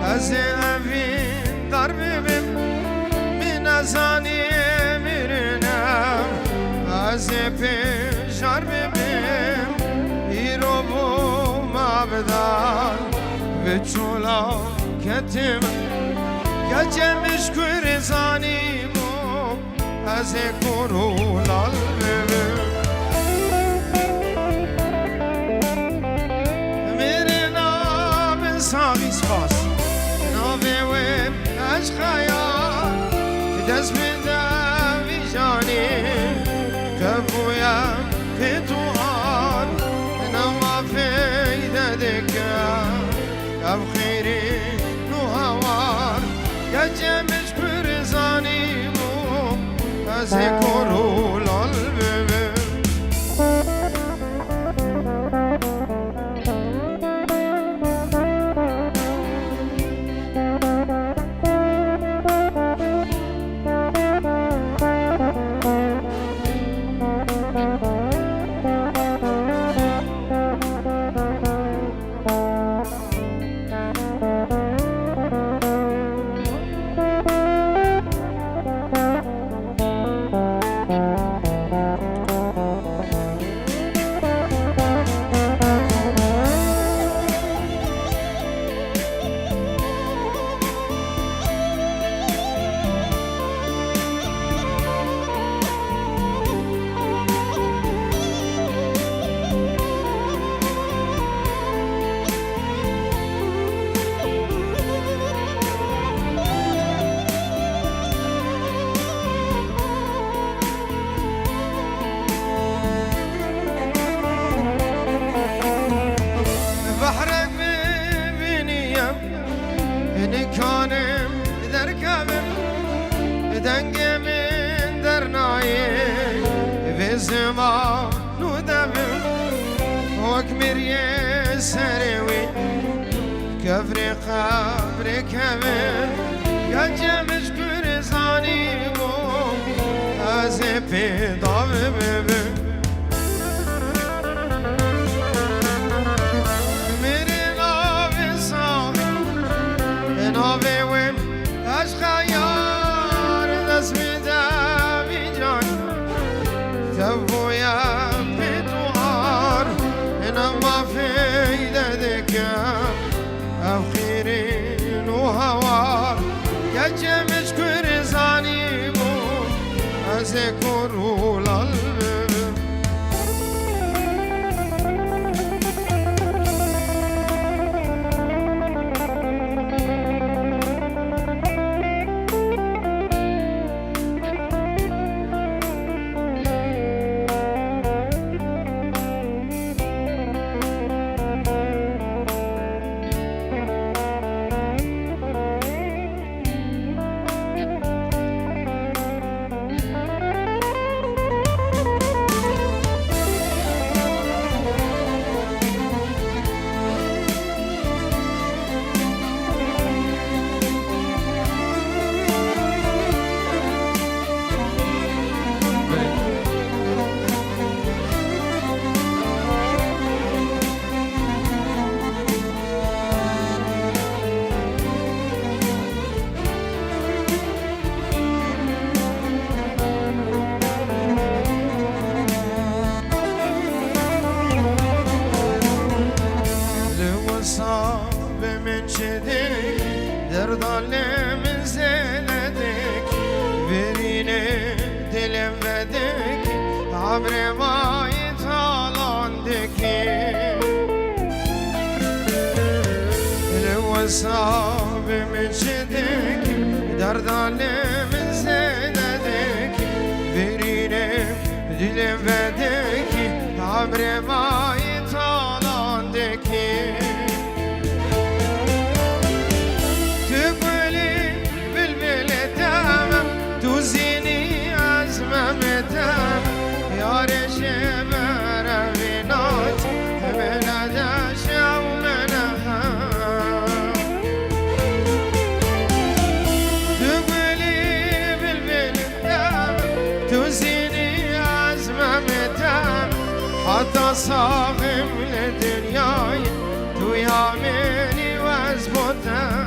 از اوین در ببین من ازانی میرنم از پیشار ببین ایرو بو مبدال و چولا کتم گجمش کور زانیمو از کرولال ببین میره نام ساویس خاص ناوه و عشقایا دست بدم ویجانی کبویم پیتوان نما فیده دکم کب خیری نو هوار گجمش پر زانیمو از کرولال ببین نکانم در کبم دنگم در نایه و زمانو دبم حکمیه سروی کفر قبر کبم گجمش کور زانیمو از پیدا ببین ناوه و عشقایار دست بدم جان کبویم پیتوار نما فیده دکم افخیرین و هوار گجمش کور زانیمو از کرولال derdalem zeledik verine dilim vedik abre vayt alandik الوصاب من شدك derdalem zeledik verine dilim vedik abre vayt alandik حتى صاغم لدنياي تو يا مني وازبطها